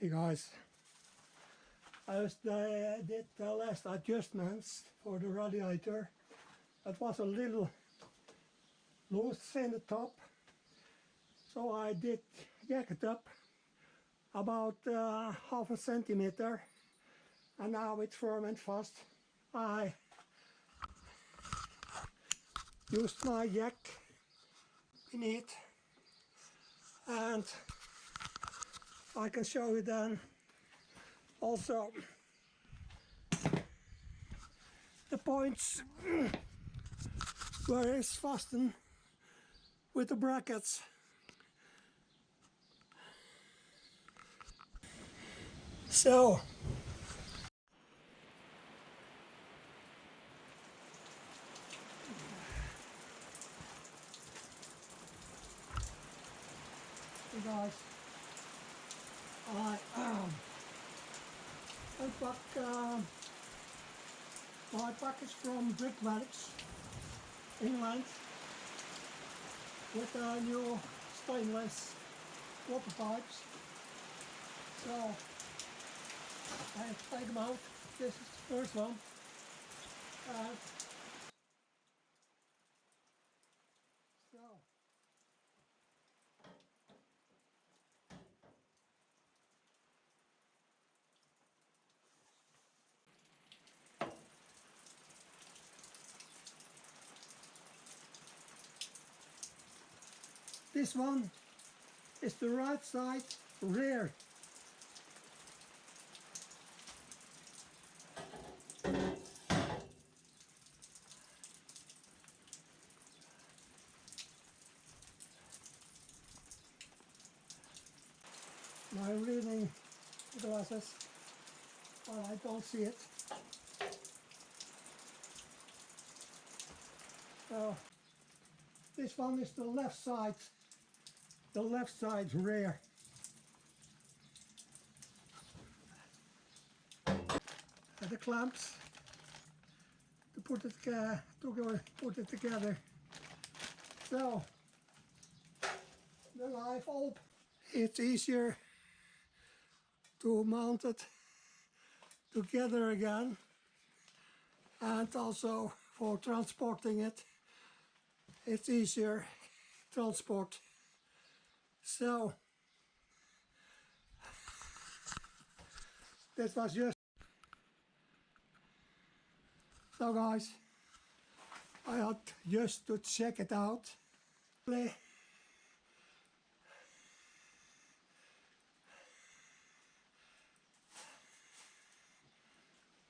Hey guys, I just did the last adjustments for the radiator. It was a little loose in the top, so I did jack it up about half a centimeter, and now it's firm and fast. I used my jack beneath, and I can show you then also the points where it's fastened with the brackets. So hey guys, I unpacked my package from Brickworks, England, with new stainless water pipes. So I take them out. This is the first one. So this one is the right side rear. My reading glasses, but I don't see it. So this one is the left side rear. And the clamps to put it together. So then I've opened. It's easier to mount it together again, and also for transporting it, it's easier transport. So this was just so guys, I had just to check it out.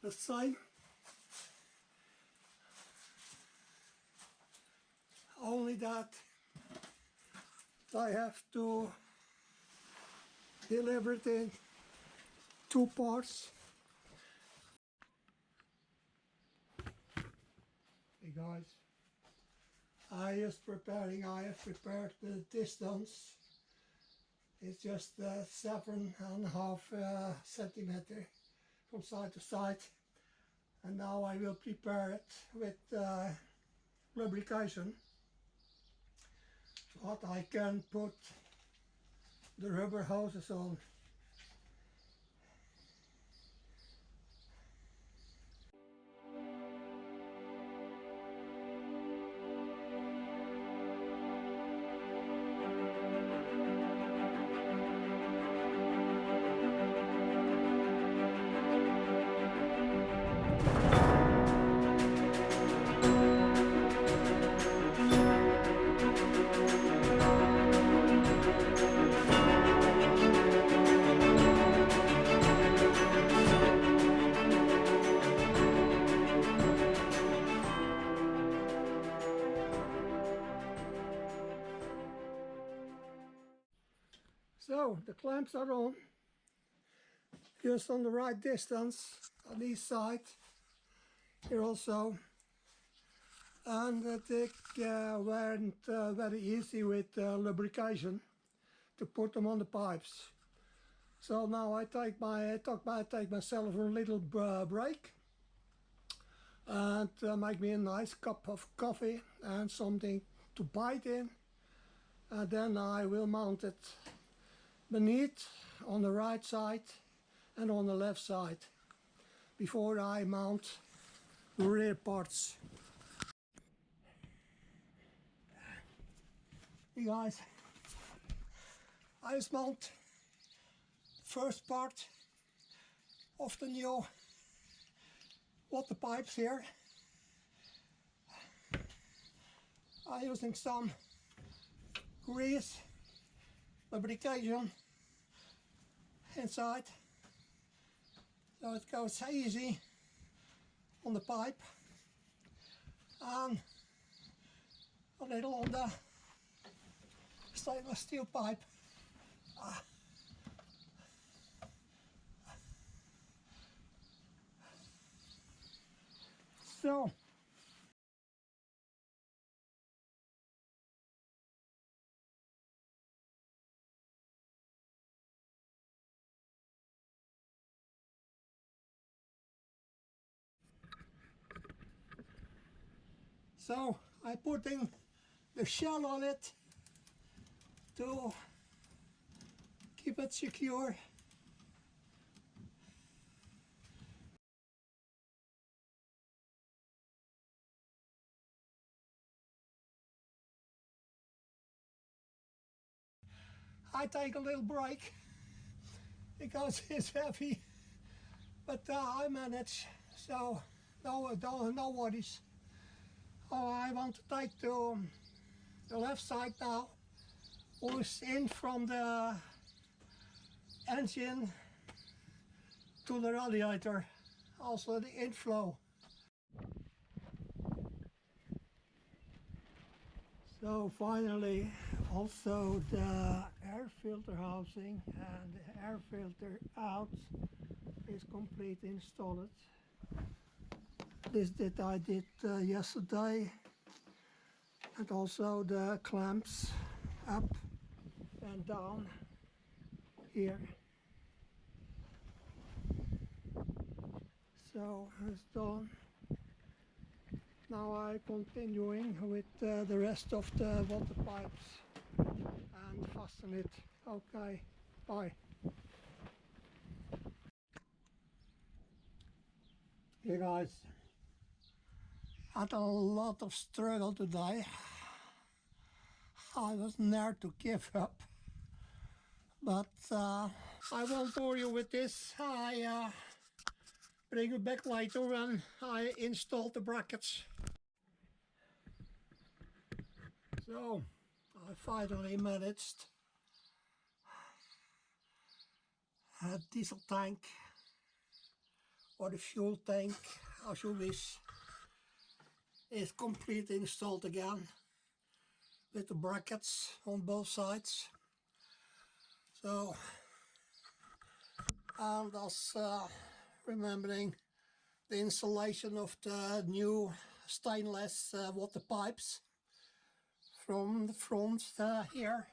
The same, only that I have to deliver it in two parts. Hey guys, I have prepared the distance. It's just 7.5 centimeter from side to side, and now I will prepare it with lubrication so that I can put the rubber hoses on. So the clamps are on, just on the right distance on each side, here also, and they weren't very easy with lubrication to put them on the pipes. So now I take myself a little break and make me a nice cup of coffee and something to bite in, and then I will mount it beneath, on the right side and on the left side before I mount the rear parts. Hey guys, I just mount the first part of the new water pipes here. I'm using some grease lubrication inside, so it goes easy on the pipe and a little on the stainless steel pipe. So I put in the shell on it to keep it secure. I take a little break because it's heavy, but I manage, so no worries. Oh, I want to take the left side now, who's in from the engine to the radiator, also the inflow. So finally, also the air filter housing and the air filter out is completely installed. This I did yesterday, and also the clamps up and down here. So it's done. Now I'm continuing with the rest of the water pipes and fasten it. Okay, bye. Hey guys, had a lot of struggle today. I was near to give up, but I won't bore you with this. I bring you back later when I installed the brackets. So I finally managed a diesel tank, or the fuel tank, as you wish, is completely installed again with the brackets on both sides. So, and as remembering the installation of the new stainless water pipes from the front here,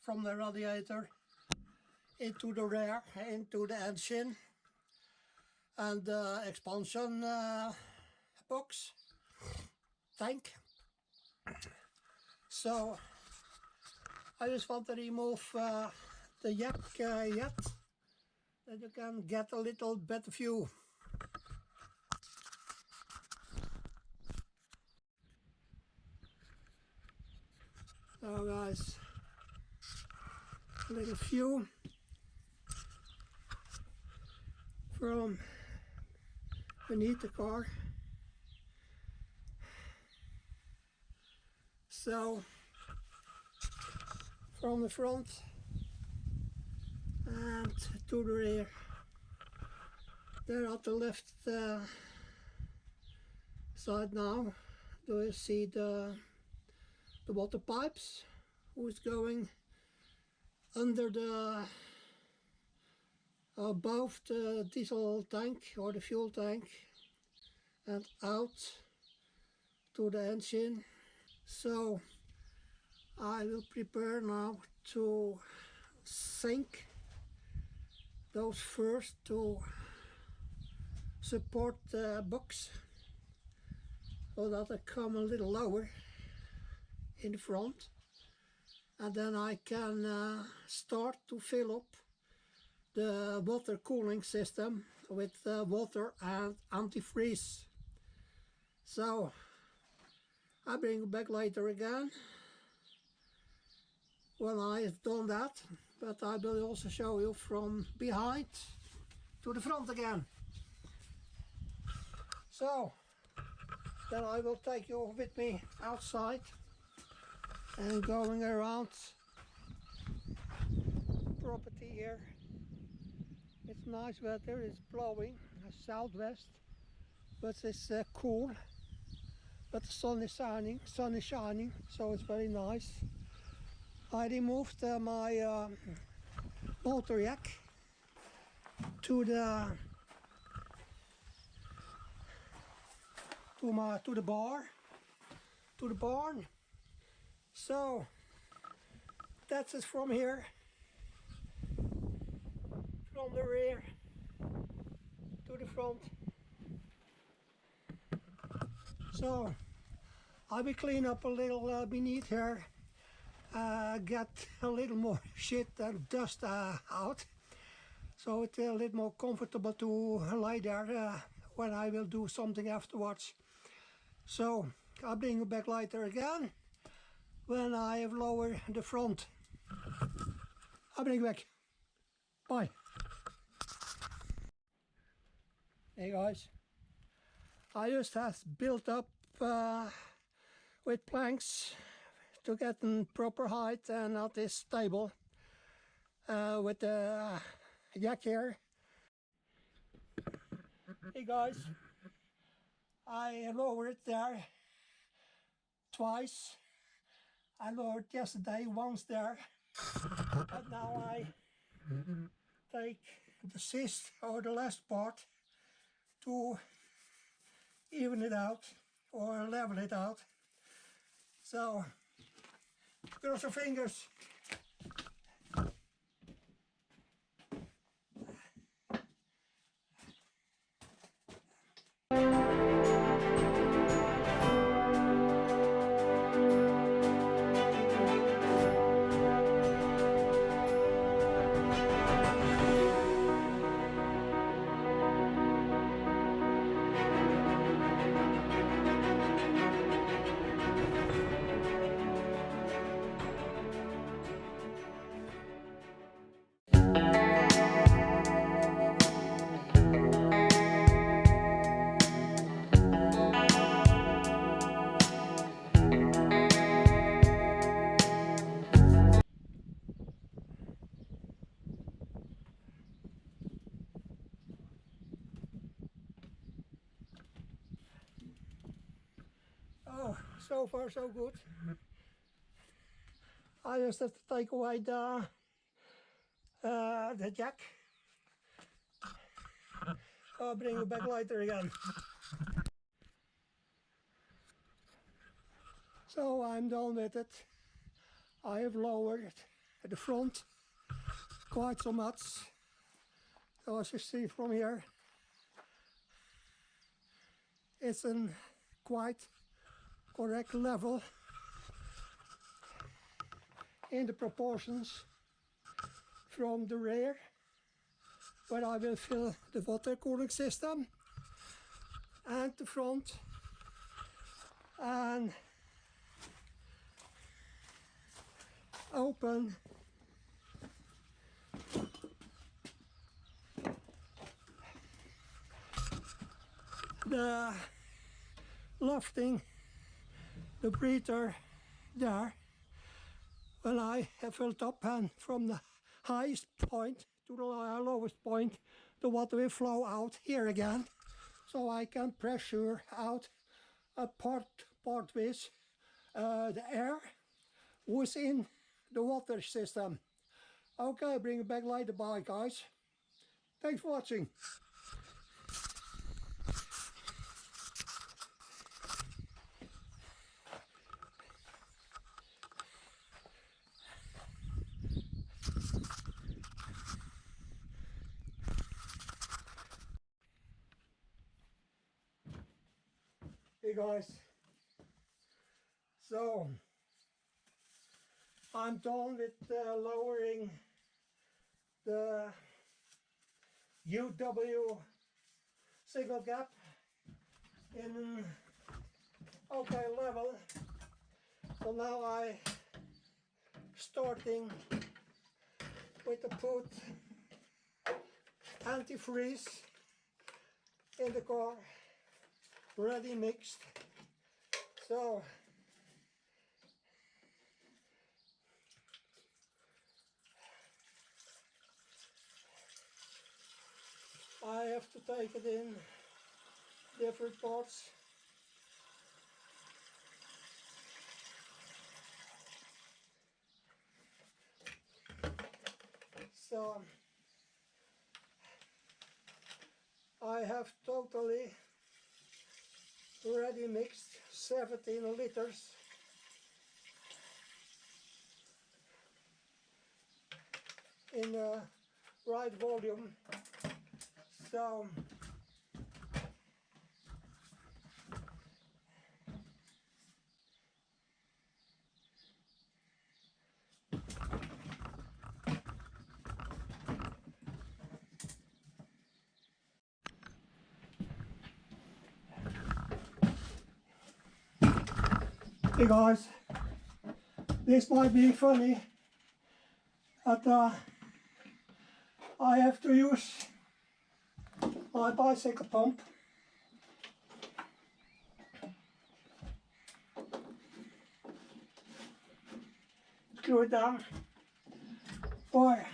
from the radiator into the rear, into the engine and the expansion box tank. So I just want to remove the jack yet, that you can get a little better view. So guys, a little view from beneath the car. So from the front and to the rear. There at the left side now, do you see the water pipes, who is going under the above the diesel tank or the fuel tank and out to the engine. So I will prepare now to sink those first to support the box, so that I come a little lower in the front, and then I can start to fill up the water cooling system with water and antifreeze. So I'll bring it back later again when I've done that, but I will also show you from behind to the front again. So then I will take you with me outside and going around property here. It's nice weather, it's blowing southwest, but it's cool, but the sun is shining, so it's very nice. I removed my motor jack to the barn. So that's it from here, from the rear to the front. So I will clean up a little beneath here, get a little more shit and dust out, so it's a little more comfortable to lie there when I will do something afterwards. So I'll bring you back later again when I have lowered the front. I'll bring you back. Bye. Hey guys, I just have built up with planks to get in proper height and not this stable with the jack here. Hey guys, I lowered it there twice. I lowered yesterday once there, but now I take the cyst or the last part to even it out or level it out. So cross your fingers. Oh, so far so good. I just have to take away the jack. I'll bring it back later again. So I'm done with it. I have lowered the front quite so much. So as you see from here, it's a quite correct level in the proportions from the rear, where I will fill the water cooling system, and the front, and open the lofting, the breather there. When I have filled up, and from the highest point to the lowest point, the water will flow out here again, so I can pressure out a part with the air within the water system. Okay, bring it back later. Bye guys. Thanks for watching. Hey guys, so I'm done with lowering the UW Singlecab in an okay level. So now I starting with the put antifreeze in the car, ready mixed. So I have to take it in different parts. So I have totally ready mixed 17 liters in the right volume. So hey guys, this might be funny, but I have to use my bicycle pump. Screw it down. Boy.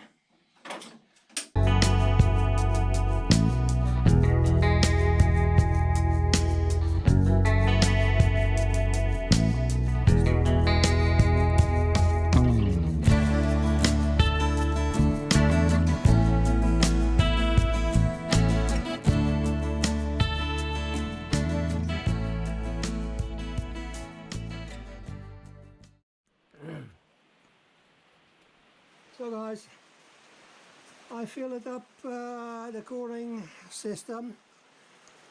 So guys, I fill it up the cooling system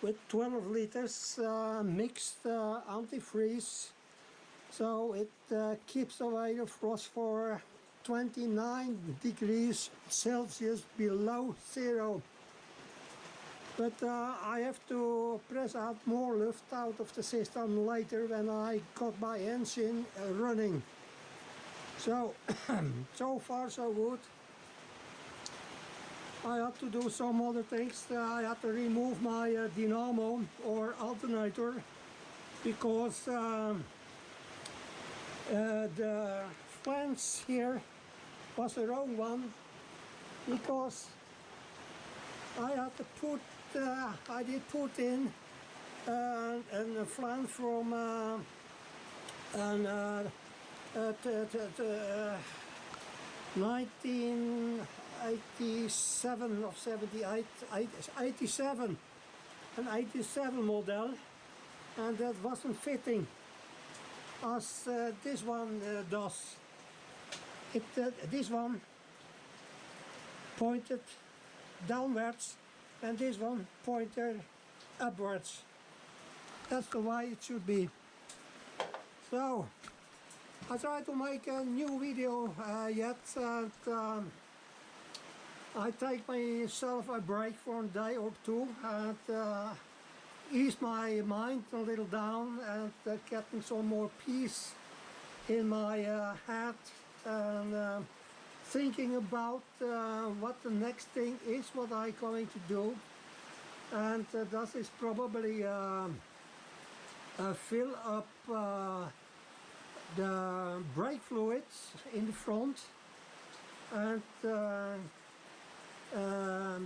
with 12 liters mixed antifreeze, so it keeps away the frost for 29 degrees Celsius below zero. But I have to press out more lift out of the system later when I got my engine running. So, so far so good. I had to do some other things. I had to remove my dynamo or alternator because the flange here was the wrong one, because I had to put, I did put in a flange from 1987 or 78, 87, an 87 model, and that wasn't fitting as this one does. This one pointed downwards and this one pointed upwards. That's the way it should be. So I try to make a new video yet, and I take myself a break for a day or two and ease my mind a little down and getting some more peace in my head, and thinking about what the next thing is, what I'm going to do. And that is probably fill up the brake fluids in the front, and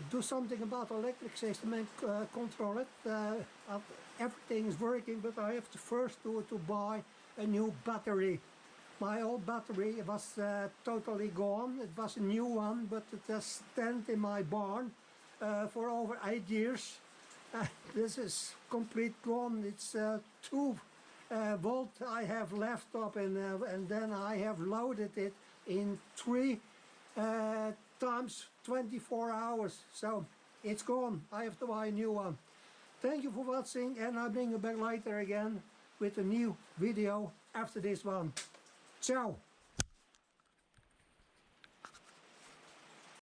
do something about the electric system and control it. Everything is working, but I have to first to buy a new battery. My old battery was totally gone. It was a new one, but it has stand in my barn for over 8 years. This is complete gone. It's 2 volt I have left up, and then I have loaded it in 3 times 24 hours. So it's gone. I have to buy a new one. Thank you for watching, and I'll bring you back later again with a new video after this one. Ciao!